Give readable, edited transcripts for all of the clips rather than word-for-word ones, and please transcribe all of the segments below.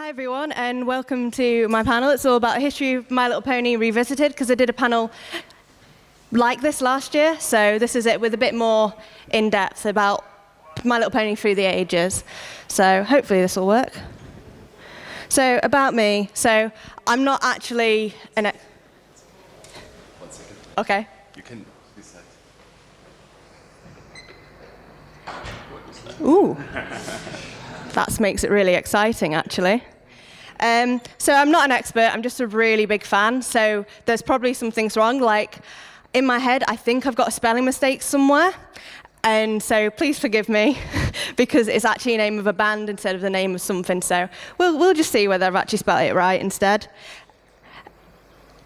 Hi everyone, and welcome to my panel. It's all about a history of My Little Pony Revisited, because I did a panel like this last year, so this is it with a bit more in-depth about My Little Pony through the ages. So hopefully this will work. So about me, so I'm not actually an... 1 second. Okay. You can decide. Ooh. That makes it really exciting, actually. So I'm not an expert, I'm just a really big fan, so there's probably some things wrong, like in my head, I think I've got a spelling mistake somewhere, and so please forgive me, because it's actually a name of a band instead of the name of something, so we'll just see whether I've actually spelled it right instead.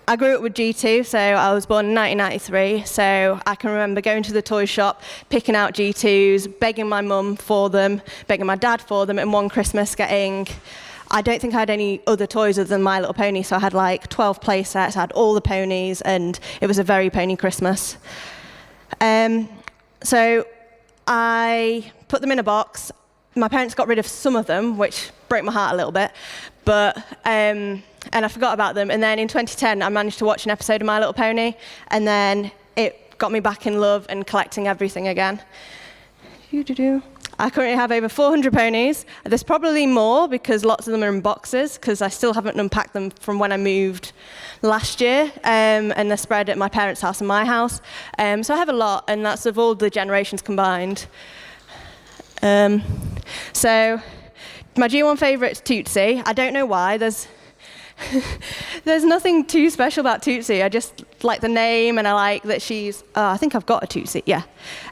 I grew up with G2, so I was born in 1993, so I can remember going to the toy shop, picking out G2s, begging my mum for them, begging my dad for them, and one Christmas I don't think I had any other toys other than My Little Pony, so I had like 12 play sets, I had all the ponies, and it was a very pony Christmas. So I put them in a box. My parents got rid of some of them, which broke my heart a little bit, but and I forgot about them. And then in 2010, I managed to watch an episode of My Little Pony, and then it got me back in love and collecting everything again. I currently have over 400 ponies. There's probably more because lots of them are in boxes, because I still haven't unpacked them from when I moved last year, and they're spread at my parents' house and my house. So I have a lot, and that's of all the generations combined. So my G1 favourite is Tootsie. I don't know why. There's nothing too special about Tootsie. I just like the name, and I like that she's... Oh, I think I've got a Tootsie, yeah.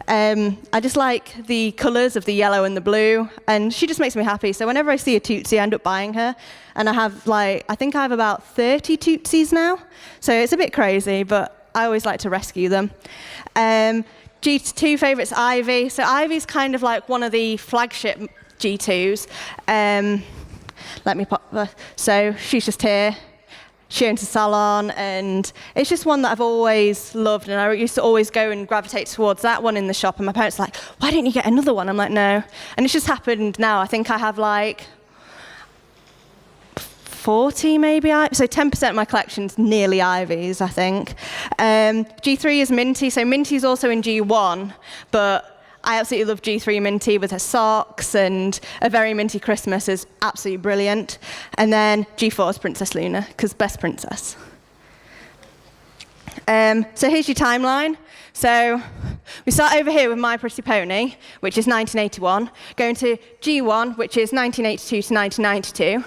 I just like the colours of the yellow and the blue, and she just makes me happy. So whenever I see a Tootsie, I end up buying her. And I have I think I have about 30 Tootsies now. So it's a bit crazy, but I always like to rescue them. G2 favourite's Ivy. So Ivy's kind of like one of the flagship G2s. Let me pop her. So she's just here. She owns a salon, and it's just one that I've always loved, and I used to always go and gravitate towards that one in the shop, and my parents were like, why didn't you get another one? I'm like, no. And it's just happened now. I think I have like 40 maybe, so 10% of my collection's nearly Ivies, I think. G3 is Minty, so Minty's also in G1, but I absolutely love G3 Minty with her socks, and A Very Minty Christmas is absolutely brilliant. And then G4 is Princess Luna, because best princess. So here's your timeline. So we start over here with My Pretty Pony, which is 1981, going to G1, which is 1982 to 1992,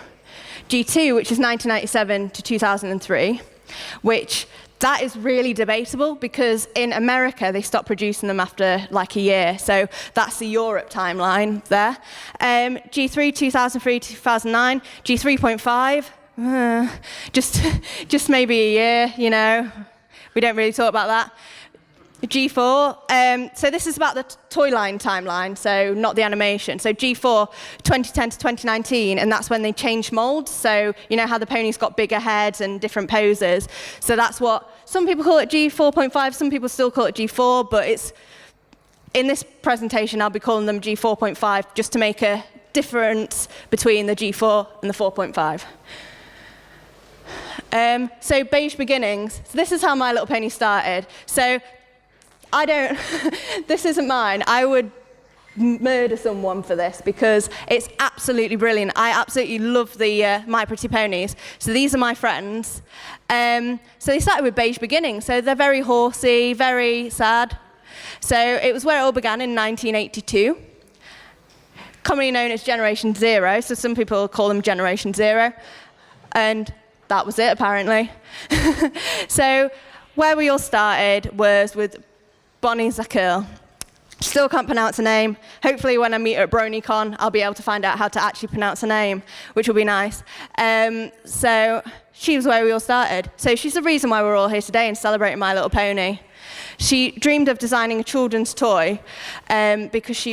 G2, which is 1997 to 2003, which that is really debatable, because in America, they stopped producing them after like a year. So that's the Europe timeline there. G3, 2003, 2009. G3.5, just maybe a year, you know. We don't really talk about that. G4, so this is about the toy line timeline, so not the animation. So G4, 2010 to 2019, and that's when they changed molds. So you know how the ponies got bigger heads and different poses. So that's what some people call it G4.5, some people still call it G4, but it's in this presentation I'll be calling them G4.5 just to make a difference between the G4 and the 4.5. So Beige Beginnings. So this is how My Little Pony started. So this isn't mine. I would murder someone for this, because it's absolutely brilliant. I absolutely love the My Pretty Ponies. So these are my friends. So they started with Beige Beginnings. So they're very horsey, very sad. So it was where it all began in 1982. Commonly known as Generation Zero. So some people call them Generation Zero. And that was it, apparently. So where we all started was with Bonnie Zacherle. Still can't pronounce her name. Hopefully when I meet her at BronyCon, I'll be able to find out how to actually pronounce her name, which will be nice. So she was where we all started. So she's the reason why we're all here today and celebrating My Little Pony. She dreamed of designing a children's toy because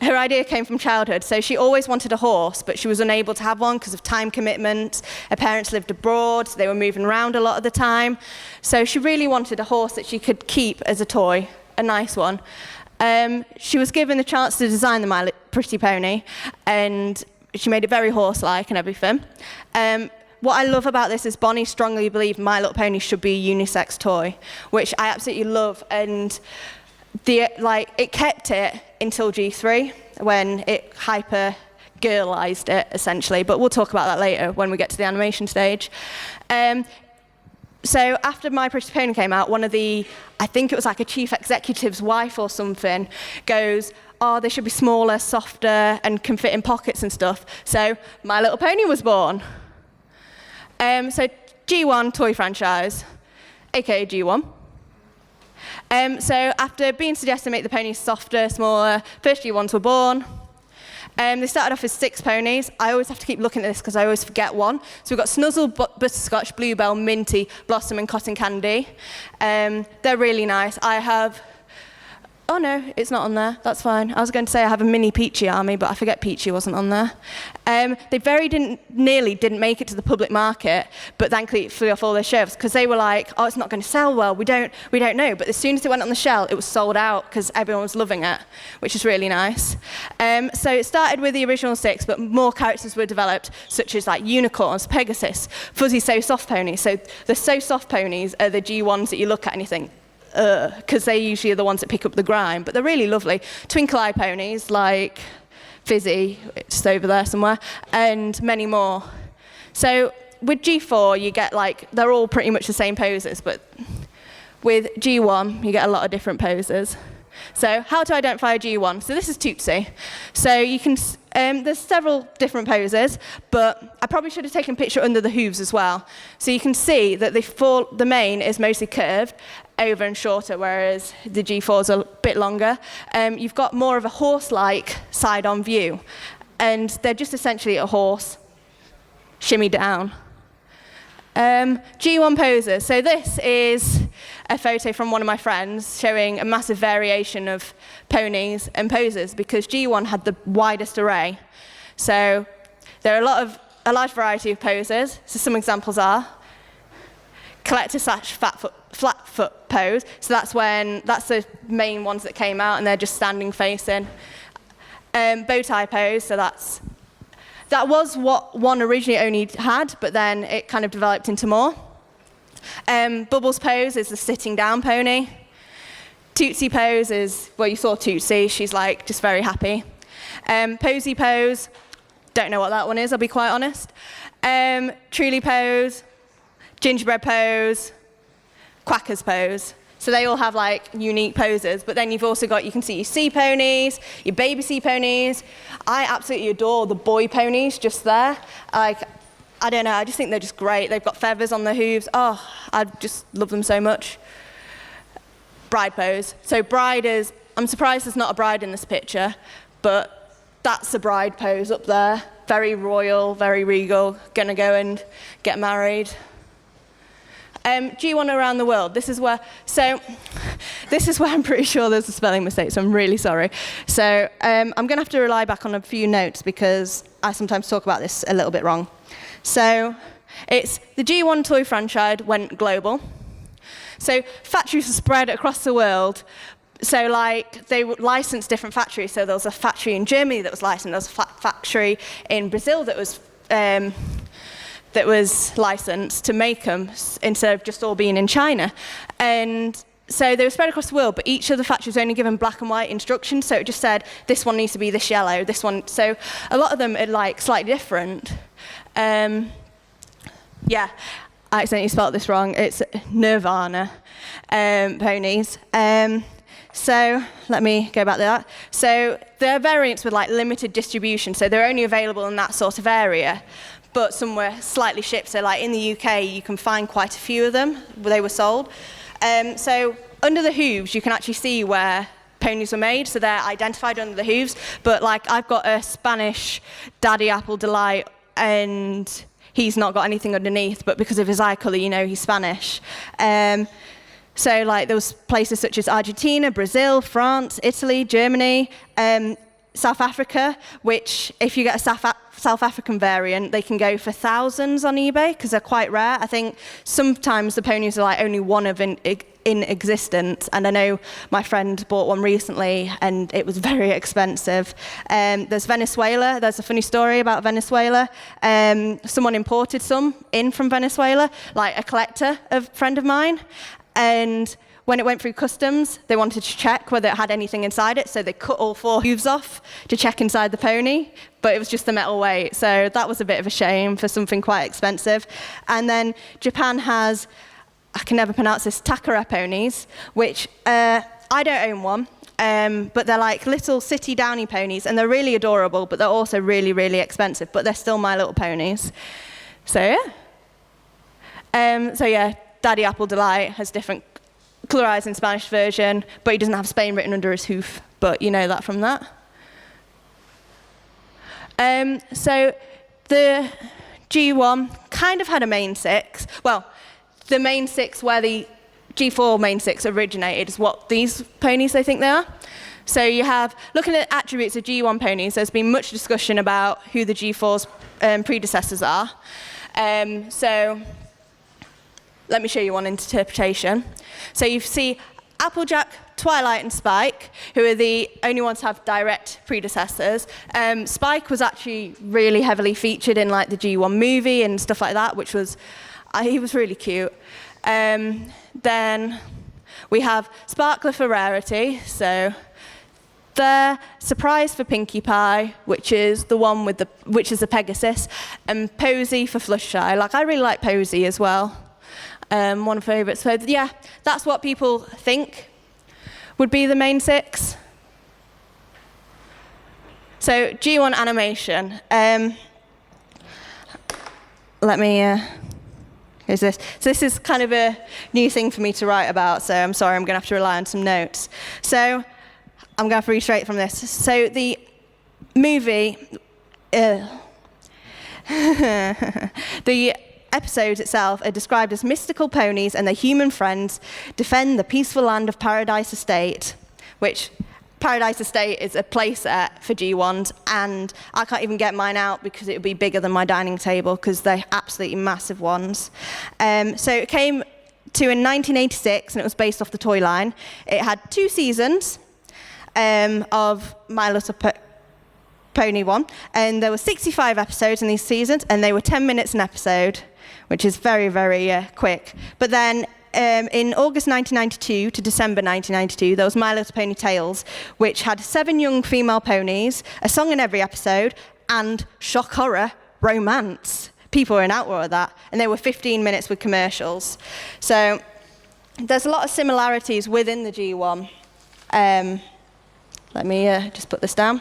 her idea came from childhood. So she always wanted a horse, but she was unable to have one because of time commitments. Her parents lived abroad, so they were moving around a lot of the time. So she really wanted a horse that she could keep as a toy, a nice one. She was given the chance to design the My Pretty Pony, and she made it very horse-like and everything. What I love about this is Bonnie strongly believed My Little Pony should be a unisex toy, which I absolutely love. And it kept it until G3 when it hyper-girlized it, essentially. But we'll talk about that later when we get to the animation stage. So after My Pretty Pony came out, one of the, I think it was like a chief executive's wife or something, goes, oh, they should be smaller, softer, and can fit in pockets and stuff. So My Little Pony was born. So G1 toy franchise, aka G1. So after being suggested to make the ponies softer, smaller, first G1s were born. They started off as 6 ponies. I always have to keep looking at this because I always forget one. So we've got Snuzzle, Butterscotch, Bluebell, Minty, Blossom, and Cotton Candy. They're really nice. I have... Oh no, it's not on there. That's fine. I was going to say I have a mini Peachy army, but I forget Peachy wasn't on there. They nearly didn't make it to the public market, but thankfully it flew off all their shelves because they were like, oh, it's not going to sell well. We don't know. But as soon as it went on the shelf, it was sold out because everyone was loving it, which is really nice. So it started with the original 6, but more characters were developed, such as like unicorns, Pegasus, fuzzy So Soft ponies. So the So Soft ponies are the G1s that you look at and you think, because they usually are the ones that pick up the grime, but they're really lovely. Twinkle Eye ponies like Fizzy, it's over there somewhere, and many more. So with G4, you get they're all pretty much the same poses, but with G1, you get a lot of different poses. So how to identify a G1? So this is Tootsie. So you can, there's several different poses, but I probably should have taken a picture under the hooves as well. So you can see that the mane is mostly curved over and shorter, whereas the G4s are a bit longer. You've got more of a horse-like side-on view, and they're just essentially a horse shimmy down. G1 poses. So this is a photo from one of my friends showing a massive variation of ponies and poses because G1 had the widest array. So there are a large variety of poses. So some examples are collector/flat foot pose. So that's the main ones that came out and they're just standing facing. Bow tie pose. So that was what one originally only had, but then it kind of developed into more. Bubbles pose is the sitting down pony. Tootsie pose is, well, you saw Tootsie, she's just very happy. Posy pose, don't know what that one is, I'll be quite honest. Truly pose, gingerbread pose, quackers pose. So they all have unique poses, but then you've also got, you can see your sea ponies, your baby sea ponies. I absolutely adore the boy ponies just there. I don't know, I just think they're just great. They've got feathers on the hooves. Oh, I just love them so much. Bride pose. So bride is, I'm surprised there's not a bride in this picture, but that's the bride pose up there. Very royal, very regal, gonna go and get married. G1 around the world. This is where I'm pretty sure there's a spelling mistake, so I'm really sorry. So I'm going to have to rely back on a few notes because I sometimes talk about this a little bit wrong. So it's the G1 toy franchise went global. So factories were spread across the world. So they would license different factories. So there was a factory in Germany that was licensed. There was a factory in Brazil that was licensed to make them instead of just all being in China. And so they were spread across the world, but each of the factories was only given black and white instructions, so it just said, this one needs to be this yellow, this one. So a lot of them are slightly different. Yeah, I accidentally spelled this wrong. It's Nirvana ponies. So let me go back to that. So there are variants with limited distribution, so they're only available in that sort of area. But some were slightly shipped. So in the UK, you can find quite a few of them where they were sold. So under the hooves, you can actually see where ponies were made. So they're identified under the hooves. But I've got a Spanish Daddy Apple Delight, and he's not got anything underneath. But because of his eye colour, he's Spanish. So there was places such as Argentina, Brazil, France, Italy, Germany. South Africa, which if you get a South African variant, they can go for thousands on eBay because they're quite rare. I think sometimes the ponies are like only one of in existence, and I know my friend bought one recently and it was very expensive. There's Venezuela. There's a funny story about Venezuela. Someone imported some in from Venezuela, like a collector, a friend of mine, and when it went through customs, they wanted to check whether it had anything inside it, so they cut all 4 hooves off to check inside the pony, but it was just the metal weight, so that was a bit of a shame for something quite expensive. And then Japan has, I can never pronounce this, Takara ponies, which I don't own one, but they're like little city downy ponies, and they're really adorable, but they're also really, really expensive, but they're still My Little Ponies. So yeah. Daddy Apple Delight has different colorized in Spanish version, but he doesn't have Spain written under his hoof, but you know that from that. So the G1 kind of had a main 6. Well, the main 6 where the G4 main 6 originated is what these ponies they think they are. So you have, looking at attributes of G1 ponies, there's been much discussion about who the G4's predecessors are. So let me show you one interpretation. So you see Applejack, Twilight, and Spike, who are the only ones to have direct predecessors. Spike was actually really heavily featured in like the G1 movie and stuff like that, which was, he was really cute. Then we have Sparkler for Rarity, so they're Surprise for Pinkie Pie, which is the one with which is the Pegasus, and Posy for Fluttershy. Like, I really like Posy as well. One of my favourites. So yeah, that's what people think would be the main 6. So G1 animation. Let me, here's this. So this is kind of a new thing for me to write about, so I'm sorry, I'm going to have to rely on some notes. So I'm going to have to read straight from this. So the movie, the episodes itself are described as mystical ponies and their human friends defend the peaceful land of Paradise Estate, which Paradise Estate is a playset for G1s, and I can't even get mine out because it would be bigger than my dining table because they're absolutely massive ones. So it came to in 1986, and it was based off the toy line. It had 2 seasons of My Little Pony 1, and there were 65 episodes in these seasons, and they were 10 minutes an episode, which is very, very quick. But then in August 1992 to December 1992, there was My Little Pony Tales, which had 7 young female ponies, a song in every episode, and, shock horror, romance. People were in outroar at that, and they were 15 minutes with commercials. So there's a lot of similarities within the G1. Let me just put this down.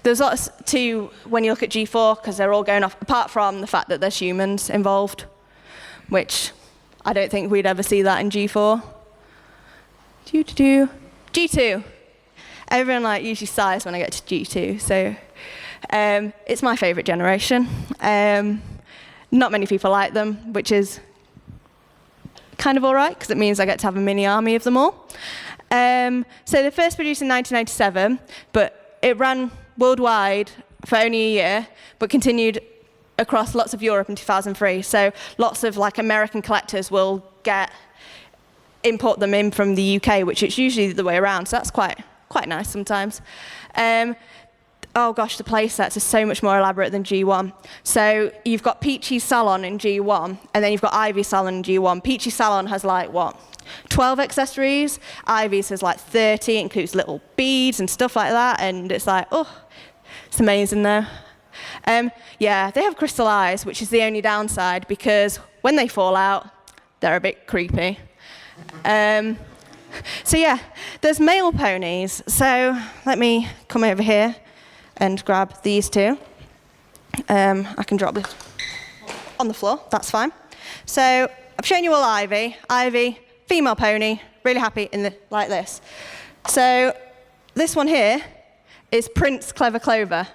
There's lots too when you look at G4, because they're all going off, apart from the fact that there's humans involved, which I don't think we'd ever see that in G4. G2. Everyone like usually sighs when I get to G2, so it's my favourite generation. Not many people like them, which is kind of all right, because it means I get to have a mini army of them all. So they first produced in 1997, but it ran worldwide for only a year, but continued across lots of Europe in 2003. So lots of like American collectors will import them in from the UK, which is usually the way around. So that's quite nice sometimes. Oh gosh, the play sets are so much more elaborate than G1. So you've got Peachy's Salon in G1, and then you've got Ivy's Salon in G1. Peachy's Salon has like, 12 accessories. Ivy's has like 30, it includes little beads and stuff like that, and it's like, oh, it's amazing though. Yeah, they have crystal eyes, which is the only downside, because when they fall out, they're a bit creepy. So yeah, there's male ponies. So let me come over here and grab these 2. I can drop this on the floor, that's fine. So I've shown you all Ivy. Ivy, female pony, really happy like this. So this one here is Prince Clever Clover.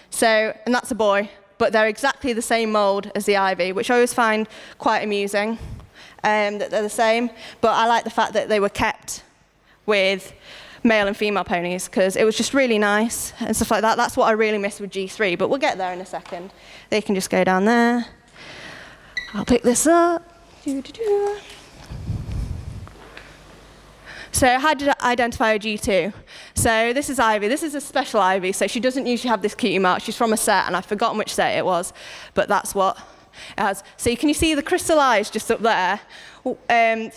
So, and that's a boy, but they're exactly the same mold as the Ivy, which I always find quite amusing, that they're the same. But I like the fact that they were kept with male and female ponies, because it was just really nice and stuff like that. That's what I really miss with G3, but we'll get there in a second. They can just go down there. I'll pick this up. So how did I identify a G2? So this is Ivy. This is a special Ivy, so she doesn't usually have this cutie mark. She's from a set, and I've forgotten which set it was, but that's what it has. So can you see the crystal eyes just up there?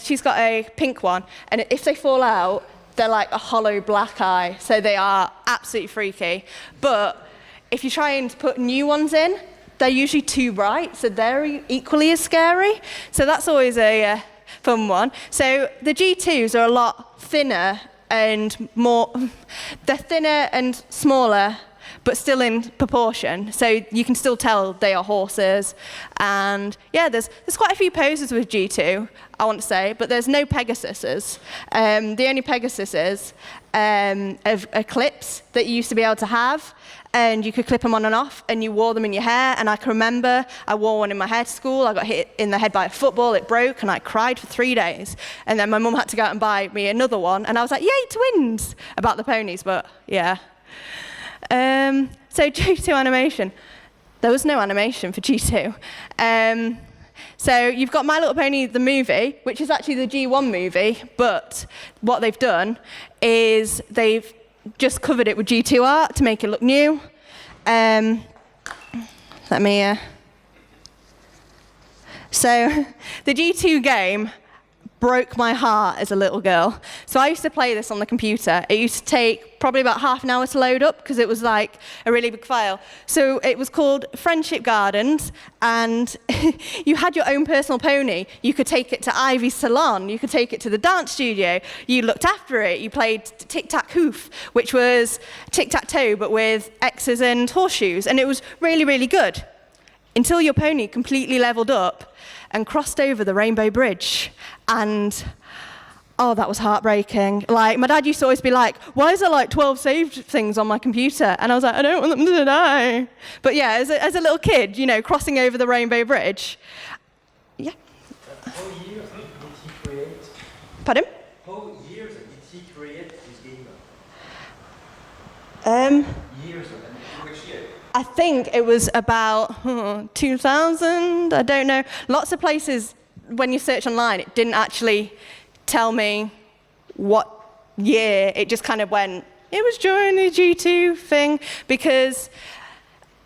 She's got a pink one, and if they fall out, they're like a hollow black eye, so they are absolutely freaky. But if you try and put new ones in, they're usually too bright, so they're equally as scary. So that's always a fun one. So the G2s are a lot thinner and they're thinner and smaller, but still in proportion. So you can still tell they are horses. And yeah, there's quite a few poses with G2, I want to say, but there's no Pegasuses. The only Pegasuses are clips that you used to be able to have, and you could clip them on and off, and you wore them in your hair. And I can remember I wore one in my hair to school. I got hit in the head by a football, it broke, and I cried for 3 days. And then my mum had to go out and buy me another one, and I was like, yay, twins, about the ponies, but yeah. So G2 animation. There was no animation for G2. So you've got My Little Pony, the movie, which is actually the G1 movie, but what they've done is they've just covered it with G2 art to make it look new. So the G2 game broke my heart as a little girl. So I used to play this on the computer. It used to take probably about half an hour to load up because it was like a really big file. So it was called Friendship Gardens, and you had your own personal pony. You could take it to Ivy's salon. You could take it to the dance studio. You looked after it. You played tic-tac-hoof, which was tic-tac-toe but with X's and horseshoes, and it was really, really good until your pony completely leveled up and crossed over the Rainbow Bridge. And oh, that was heartbreaking. Like, my dad used to always be like, why is there like 12 saved things on my computer? And I was like, I don't want them to die. But yeah, as a little kid, you know, crossing over the Rainbow Bridge. Yeah. How years did he create? Pardon? How years did he create this game? Years of it. Which year? I think it was about 2000, I don't know. Lots of places, when you search online, it didn't actually tell me what year. It just kind of went, it was during the G2 thing, because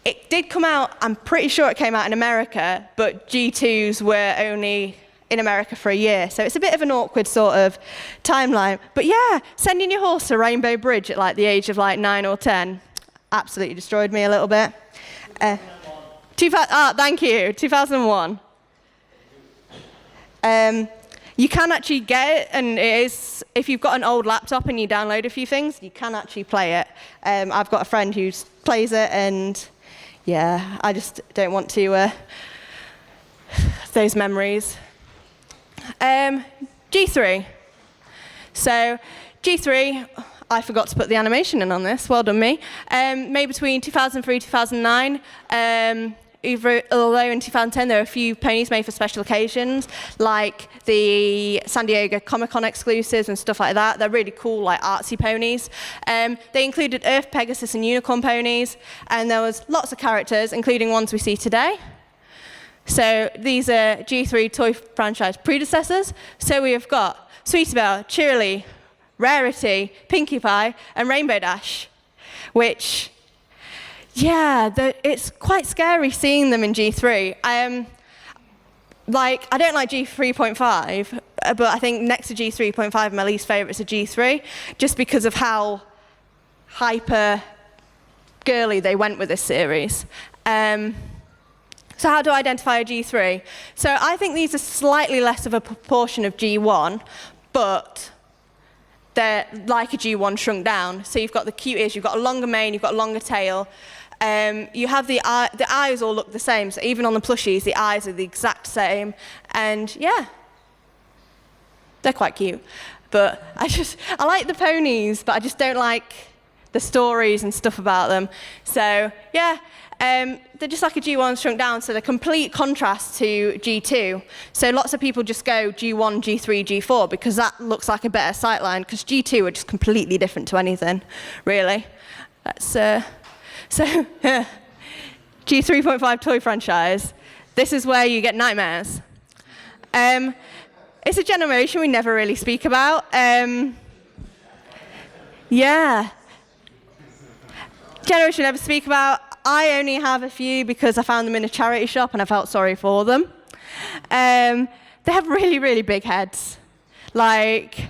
it did come out, I'm pretty sure it came out in America, but G2s were only in America for a year. So it's a bit of an awkward sort of timeline. But yeah, sending your horse to Rainbow Bridge at like the age of like 9 or 10 absolutely destroyed me a little bit. 2001. Thank you, 2001. You can actually get it, and it is, if you've got an old laptop and you download a few things, you can actually play it. I've got a friend who plays it, and yeah, I just don't want to, those memories. G3. So G3, I forgot to put the animation in on this, well done me. Made between 2003 2009. Although in 2010 there were a few ponies made for special occasions, like the San Diego Comic-Con exclusives and stuff like that. They're really cool, like artsy ponies. They included Earth, Pegasus, and Unicorn ponies, and there was lots of characters, including ones we see today. So these are G3 toy franchise predecessors. So we have got Sweetie Belle, Cheerilee, Rarity, Pinkie Pie, and Rainbow Dash, which, yeah, it's quite scary seeing them in G3. I don't like G3.5, but I think next to G3.5, my least favorite is a G3, just because of how hyper girly they went with this series. So how do I identify a G3? So I think these are slightly less of a proportion of G1, but they're like a G1 shrunk down. So you've got the cute ears, you've got a longer mane, you've got a longer tail. You have the eyes all look the same, so even on the plushies, the eyes are the exact same. And yeah, they're quite cute. But I like the ponies, but I just don't like the stories and stuff about them. So yeah, they're just like a G1 shrunk down, so they're complete contrast to G2. So lots of people just go G1, G3, G4 because that looks like a better sightline, because G2 are just completely different to anything, really. That's, so G3.5 toy franchise. This is where you get nightmares. It's a generation we never really speak about. Yeah. Generation we never speak about. I only have a few because I found them in a charity shop and I felt sorry for them. They have really, really big heads. Like,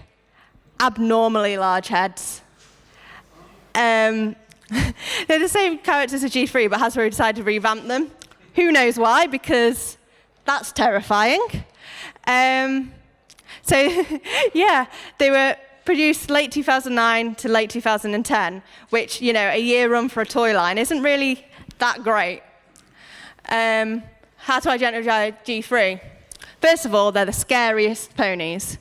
abnormally large heads. They're the same characters as G3, but Hasbro decided to revamp them. Who knows why, because that's terrifying. So, yeah, they were produced late 2009 to late 2010, which, you know, a year run for a toy line isn't really that great. How to identify G3? First of all, they're the scariest ponies.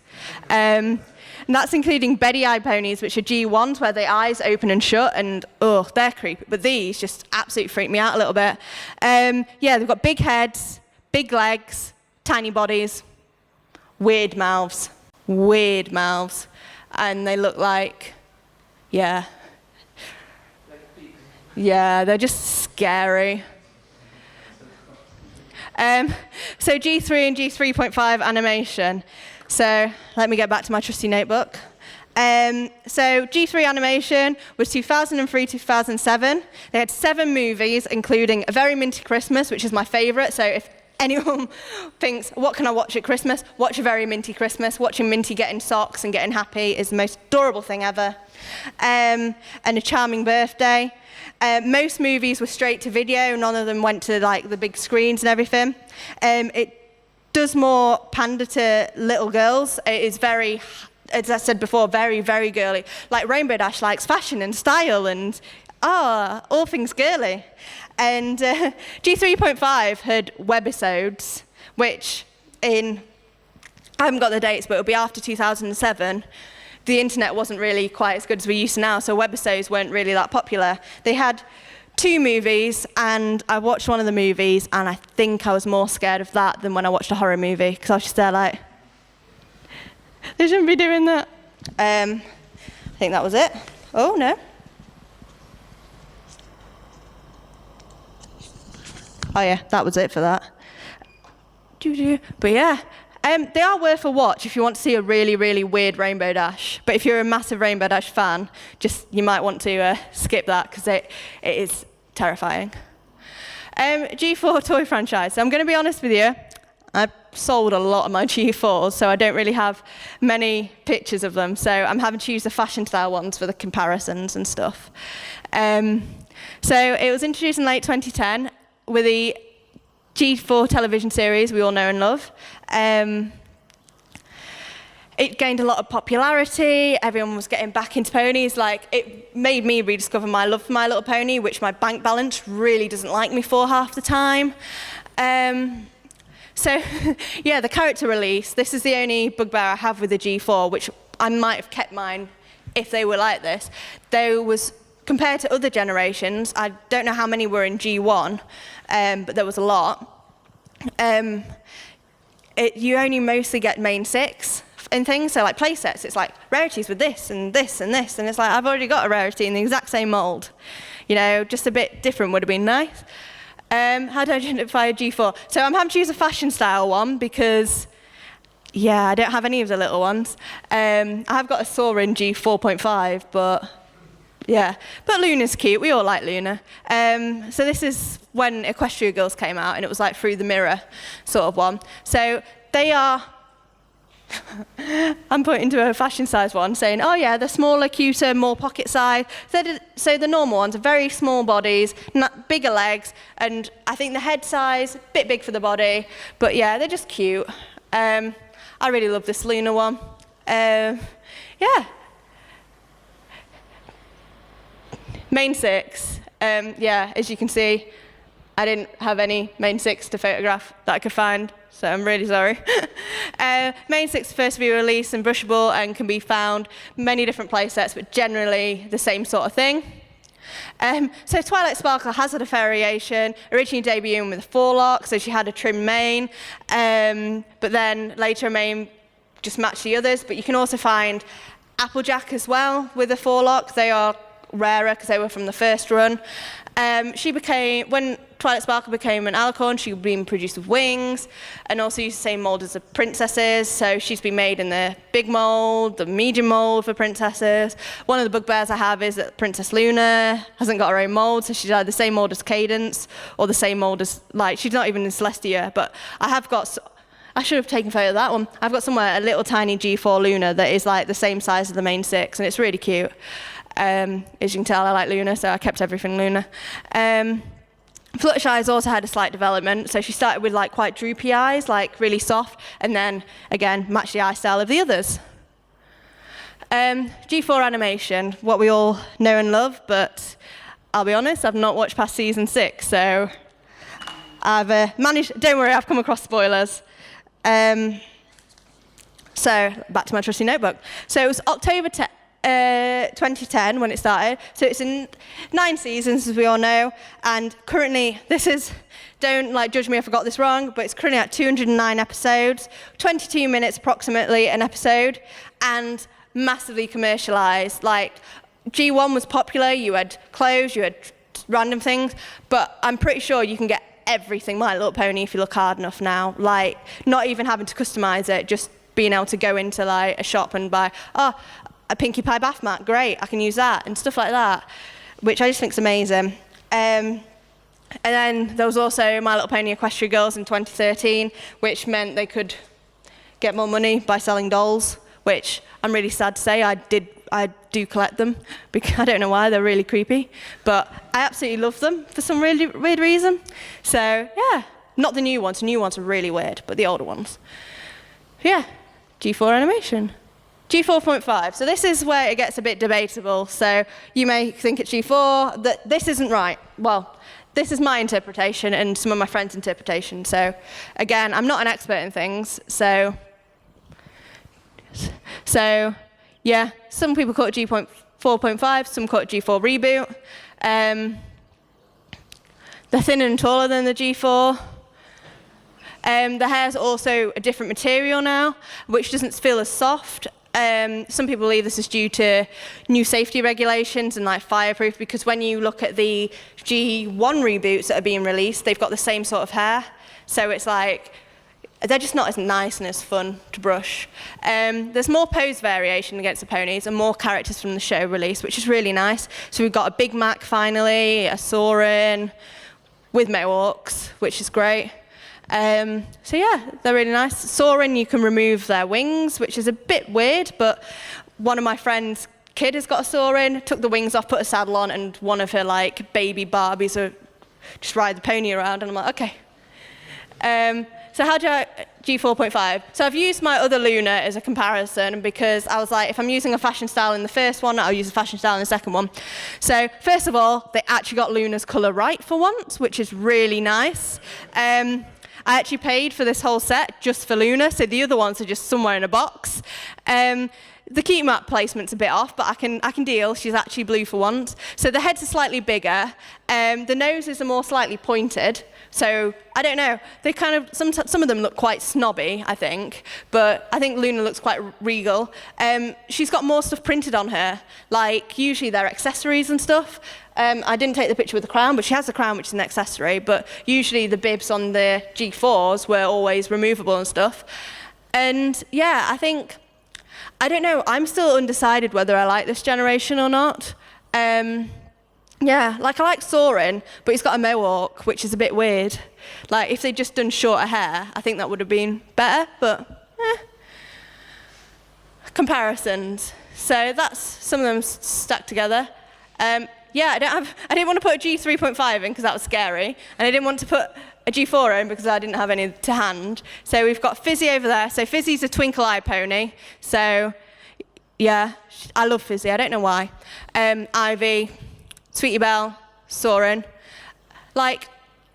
And that's including beady-eyed ponies, which are G1s, where the eyes open and shut, and oh, they're creepy. But these just absolutely freak me out a little bit. Yeah, they've got big heads, big legs, tiny bodies, weird mouths, and they look like, yeah, they're just scary. So G3 and G3.5 animation. So let me get back to my trusty notebook. So G3 animation was 2003 to 2007. They had 7 movies, including A Very Minty Christmas, which is my favorite. So if anyone thinks, what can I watch at Christmas? Watch A Very Minty Christmas. Watching Minty getting socks and getting happy is the most adorable thing ever. And A Charming Birthday. Most movies were straight to video. None of them went to like the big screens and everything. It does more pander to little girls. It is very, as I said before, very, very girly. Like Rainbow Dash likes fashion and style and all things girly. And G3.5 had webisodes, which I haven't got the dates, but it'll be after 2007. The internet wasn't really quite as good as we're used to now, so webisodes weren't really that popular. They had 2 movies, and I watched one of the movies, and I think I was more scared of that than when I watched a horror movie, because I was just there like, they shouldn't be doing that. I think that was it. Oh, no. Oh yeah, that was it for that. But yeah, they are worth a watch if you want to see a really, really weird Rainbow Dash. But if you're a massive Rainbow Dash fan, you might want to skip that because it is terrifying. G4 toy franchise. So I'm going to be honest with you. I've sold a lot of my G4s, so I don't really have many pictures of them. So I'm having to use the fashion style ones for the comparisons and stuff. So it was introduced in late 2010. With the G4 television series we all know and love. It gained a lot of popularity. Everyone was getting back into ponies. Like, it made me rediscover my love for My Little Pony, which my bank balance really doesn't like me for half the time. So, yeah, the character release. This is the only bugbear I have with the G4, which I might have kept mine if they were like this. There was, compared to other generations, I don't know how many were in G1, but there was a lot. You only mostly get main 6 and things, so like play sets, it's like rarities with this and this and this, and it's like I've already got a rarity in the exact same mold. You know, just a bit different would have been nice. How do I identify a G4? So I'm having to use a fashion style one because, yeah, I don't have any of the little ones. I have got a Sora in G4.5, but yeah, but Luna's cute. We all like Luna. So this is when Equestria Girls came out, and it was like through the mirror sort of one. So they are, I'm pointing to a fashion size one, saying, oh yeah, they're smaller, cuter, more pocket size. So the normal ones are very small bodies, bigger legs, and I think the head size, a bit big for the body, but yeah, they're just cute. I really love this Luna one. Yeah. Main 6, yeah, as you can see, I didn't have any main 6 to photograph that I could find, so I'm really sorry. Main 6 first view release and brushable and can be found many different play sets, but generally the same sort of thing. So Twilight Sparkle has had a variation, originally debuting with a forelock, so she had a trim mane, but then later a mane just matched the others. But you can also find Applejack as well with a forelock. They are rarer because they were from the first run. When Twilight Sparkle became an alicorn, she was being produced with wings, and also used the same mold as the princesses. So she's been made in the big mold, the medium mold for princesses. One of the bugbears I have is that Princess Luna hasn't got her own mold, so she's either the same mold as Cadence or the same mold as, like, she's not even in Celestia. But I should have taken a photo of that one. I've got somewhere a little tiny G4 Luna that is like the same size as the main 6, and it's really cute. As you can tell, I like Luna, so I kept everything Luna. Fluttershy has also had a slight development. So she started with like quite droopy eyes, like really soft, and then again matched the eye style of the others. G4 animation, what we all know and love, but I'll be honest, I've not watched past season 6, so I've managed. Don't worry, I've come across spoilers. So back to my trusty notebook. So it was October 2010 when it started. So it's in 9 seasons, as we all know. And currently, don't like judge me if I got this wrong, but it's currently at 209 episodes, 22 minutes approximately an episode, and massively commercialized. Like, G1 was popular, you had clothes, you had random things, but I'm pretty sure you can get everything My Little Pony if you look hard enough now. Like, not even having to customize it, just being able to go into like a shop and buy, a Pinkie Pie bath mat, great, I can use that, and stuff like that, which I just think is amazing. And then there was also My Little Pony Equestria Girls in 2013, which meant they could get more money by selling dolls, which I'm really sad to say I do collect them, because I don't know why, they're really creepy, but I absolutely love them for some really weird reason. So yeah, not the new ones are really weird, but the older ones. Yeah, G4 animation. G4.5, so this is where it gets a bit debatable. So you may think it's G4, that this isn't right. Well, this is my interpretation and some of my friends' interpretation. So again, I'm not an expert in things, so yeah, some people call it G4.5, some call it G4 reboot. They're thinner and taller than the G4. The hair's also a different material now, which doesn't feel as soft. Some people believe this is due to new safety regulations and like fireproof, because when you look at the G1 reboots that are being released, they've got the same sort of hair. So it's like, they're just not as nice and as fun to brush. There's more pose variation against the ponies and more characters from the show released, which is really nice. So we've got a Big Mac finally, a Soarin' with mohawks, which is great. So yeah, they're really nice. Soarin', you can remove their wings, which is a bit weird, but one of my friend's kid has got a Soarin', took the wings off, put a saddle on, and one of her like baby Barbies are just ride the pony around, and I'm like, okay. So how do I, G4.5? So I've used my other Luna as a comparison, because I was like, if I'm using a fashion style in the first one, I'll use a fashion style in the second one. So first of all, they actually got Luna's colour right for once, which is really nice. I actually paid for this whole set just for Luna, so the other ones are just somewhere in a box. The key map placement's a bit off, but I can deal. She's actually blue for once. So the heads are slightly bigger. The noses are more slightly pointed. So I don't know. They kind of some of them look quite snobby, I think, but I think Luna looks quite regal. She's got more stuff printed on her, like usually they're accessories and stuff. I didn't take the picture with the crown, but she has the crown, which is an accessory. But usually the bibs on the G4s were always removable and stuff. And yeah, I don't know, I'm still undecided whether I like this generation or not. Yeah, like I like Soarin', but he's got a mohawk, which is a bit weird. Like if they'd just done shorter hair, I think that would have been better, but Comparisons. So that's some of them stacked together. Yeah, I didn't want to put a G3.5 in because that was scary, and I didn't want to put a G4 in because I didn't have any to hand. So we've got Fizzy over there. So Fizzy's a twinkle eye pony. So yeah, I love Fizzy. I don't know why. Ivy, Sweetie Belle, Soarin'. Like,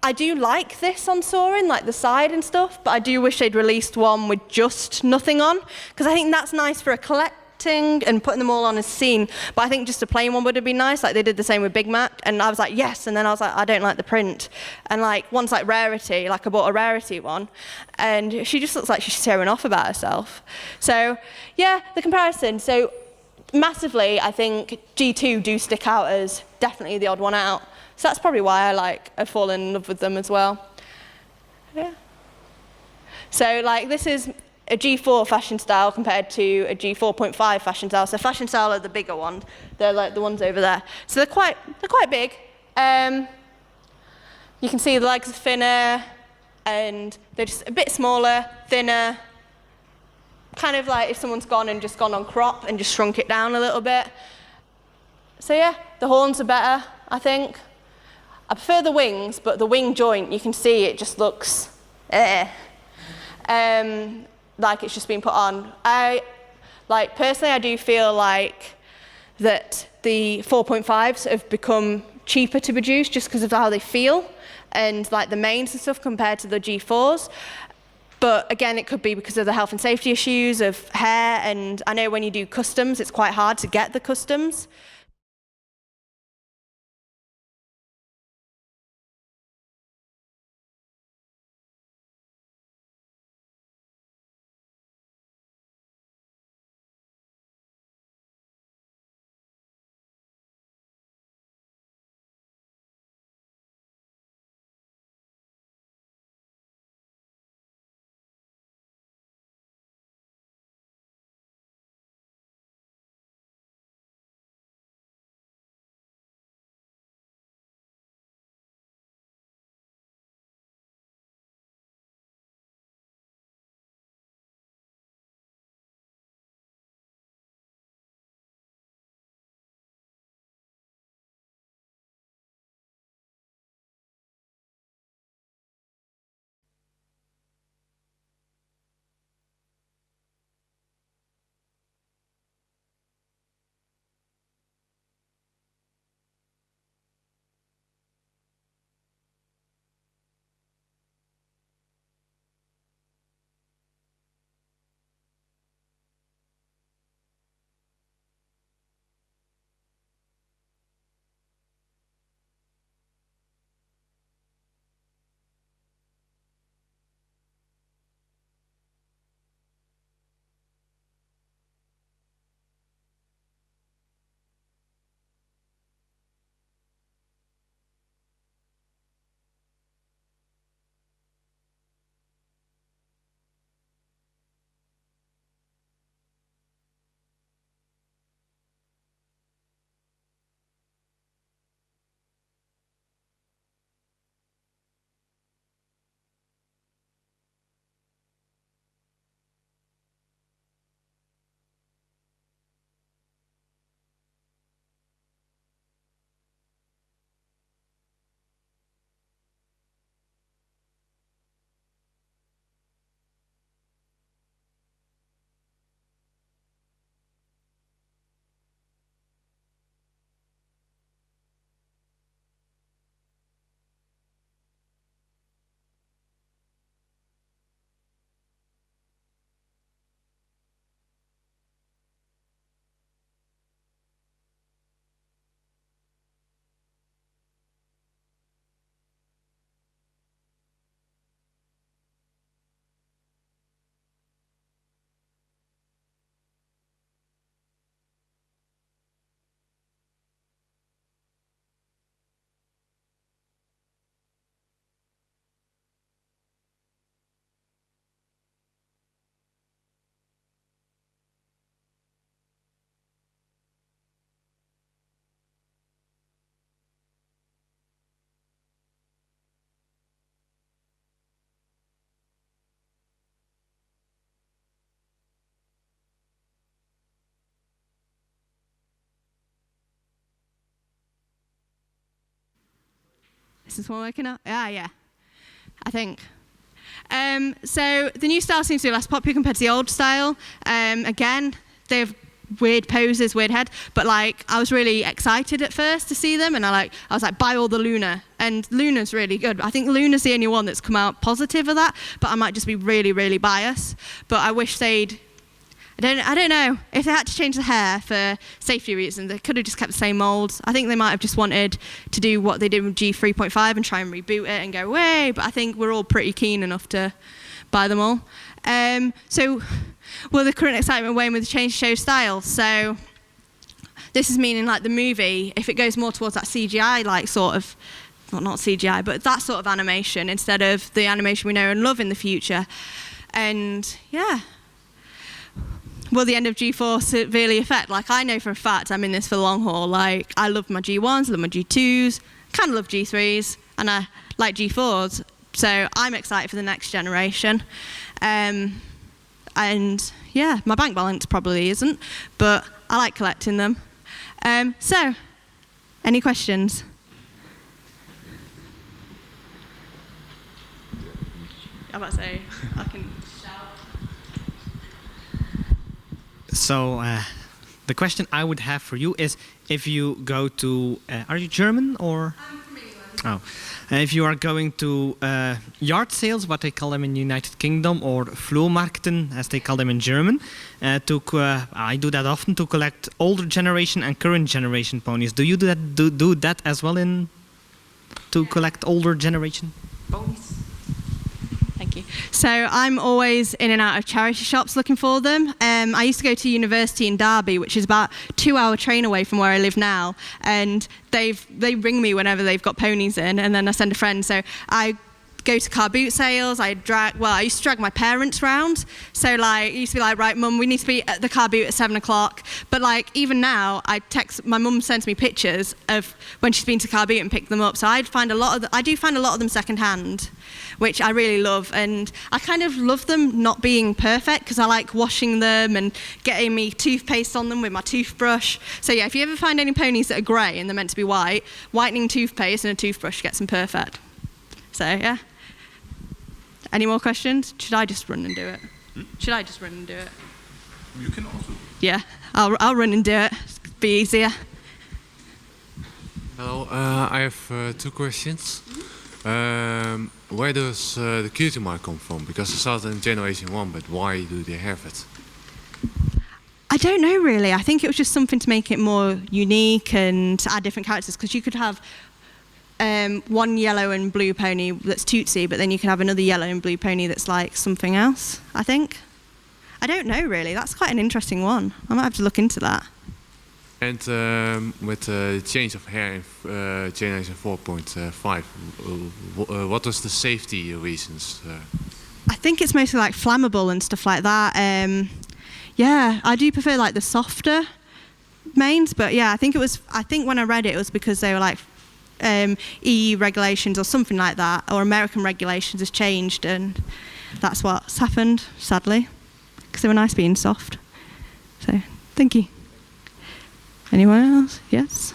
I do like this on Soaring, like the side and stuff, but I do wish they'd released one with just nothing on, because I think that's nice for a collecting and putting them all on as scene, but I think just a plain one would have been nice, like they did the same with Big Mac, and I was like, yes, and then I was like, I don't like the print. And like, one's like Rarity, like I bought a Rarity one, and she just looks like she's tearing off about herself. So, yeah, the comparison. So, massively, I think G2 do stick out as definitely the odd one out. So that's probably why I've fallen in love with them as well. Yeah. So like this is a G4 fashion style compared to a G4.5 fashion style. So fashion style are the bigger ones. They're like the ones over there. So they're quite big. You can see the legs are thinner, and they're just a bit smaller, thinner. Kind of like if someone's gone on crop and just shrunk it down a little bit. So yeah, the horns are better, I think. I prefer the wings, but the wing joint, you can see it just looks like it's just been put on. Personally, I do feel like that the 4.5s have become cheaper to produce just because of how they feel, and like the mains and stuff compared to the G4s. But again, it could be because of the health and safety issues of hair, and I know when you do customs, it's quite hard to get the customs. Is this one working out? Yeah, I think. So the new style seems to be less popular compared to the old style. Again, they've weird poses, weird head. But like, I was really excited at first to see them, and I was like, buy all the Luna. And Luna's really good. I think Luna's the only one that's come out positive of that, but I might just be really, really biased. But I wish they'd, I don't know, if they had to change the hair for safety reasons, they could have just kept the same molds. I think they might have just wanted to do what they did with G3.5 and try and reboot it and go away, but I think we're all pretty keen enough to buy them all. So will the current excitement wane with the change show style? So this is meaning like the movie, if it goes more towards that CGI, like sort of, well, not CGI, but that sort of animation instead of the animation we know and love in the future. And yeah. Will the end of G4 severely affect? Like, I know for a fact I'm in this for the long haul. Like, I love my G1s, love my G2s, kind of love G3s, and I like G4s. So I'm excited for the next generation. And yeah, my bank balance probably isn't, but I like collecting them. So, any questions? I'm about to say, I can shout. So the question I would have for you is, if you go to, are you German or? I'm from England. Oh, if you are going to yard sales, what they call them in the United Kingdom, or Flohmarkten, as they call them in German, I do that often to collect older generation and current generation ponies. Do you do that as well to collect older generation ponies? Thank you. So I'm always in and out of charity shops looking for them. I used to go to university in Derby, which is about a 2-hour train away from where I live now, and they ring me whenever they've got ponies in, and then I send a friend. So I go to car boot sales. I used to drag my parents round. So like, it used to be like, right, Mum, we need to be at the car boot at 7 o'clock. But like, even now, my mum sends me pictures of when she's been to car boot and picked them up. So I do find a lot of them secondhand, which I really love. And I kind of love them not being perfect, because I like washing them and getting me toothpaste on them with my toothbrush. So yeah, if you ever find any ponies that are grey and they're meant to be white, whitening toothpaste and a toothbrush gets them perfect. So yeah. Any more questions? Should I just run and do it? Should I just run and do it? You can also. Yeah, I'll run and do it. It'll be easier. Well, I have 2 questions. Where does the cutie mark come from? Because I saw it in Generation 1, but why do they have it? I don't know really. I think it was just something to make it more unique and to add different characters, because you could have one yellow and blue pony that's Tootsie, but then you can have another yellow and blue pony that's like something else, I think. I don't know really. That's quite an interesting one. I might have to look into that. And with the change of hair in Generation 4.5, what was the safety reasons? I think it's mostly like flammable and stuff like that. Yeah, I do prefer like the softer mains, but yeah, I think when I read it, it was because they were like EU regulations or something like that, or American regulations has changed, and that's what's happened, sadly, because they were nice being soft. So, thank you. Anyone else? Yes?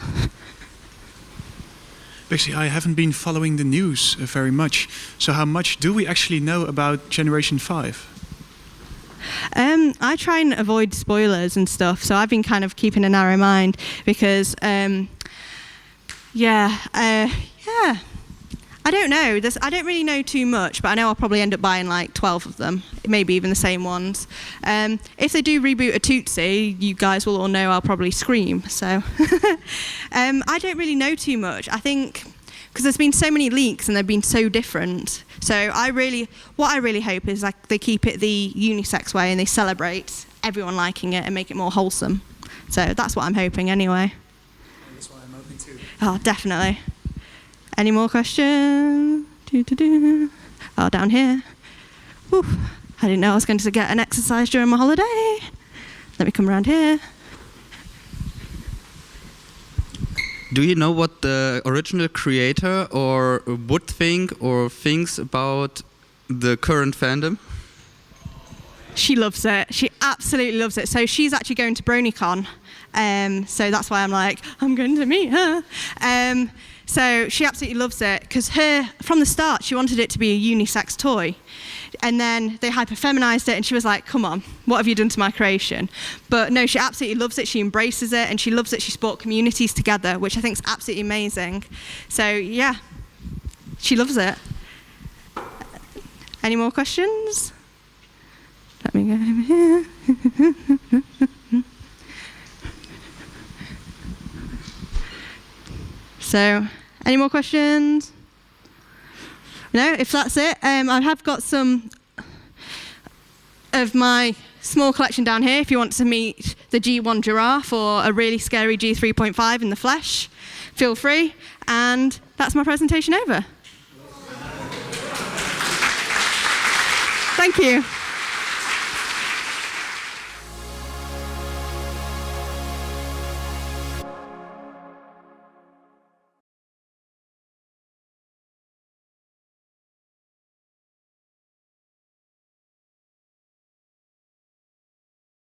Bexi, I haven't been following the news very much. So how much do we actually know about Generation 5? I try and avoid spoilers and stuff, so I've been kind of keeping a narrow mind, because yeah, I don't know. I don't really know too much, but I know I'll probably end up buying like 12 of them, maybe even the same ones. If they do reboot a Tootsie, you guys will all know I'll probably scream. So I don't really know too much. I think because there's been so many leaks and they've been so different. So what I really hope is like they keep it the unisex way and they celebrate everyone liking it and make it more wholesome. So that's what I'm hoping anyway. That's what I'm hoping too. Oh, definitely. Any more questions? Oh, down here. Whew. I didn't know I was going to get an exercise during my holiday. Let me come around here. Do you know what the original creator or would think or thinks about the current fandom? She loves it. She absolutely loves it. So she's actually going to BronyCon. So that's why I'm like, I'm going to meet her. So she absolutely loves it because from the start, she wanted it to be a unisex toy. And then they hyper-feminized it and she was like, come on, what have you done to my creation? But no, she absolutely loves it. She embraces it and she loves that she's brought communities together, which I think is absolutely amazing. So yeah, she loves it. Any more questions? Let me go over here. So, any more questions? No, if that's it, I have got some of my small collection down here if you want to meet the G1 giraffe or a really scary G3.5 in the flesh. Feel free, and that's my presentation over. Thank you.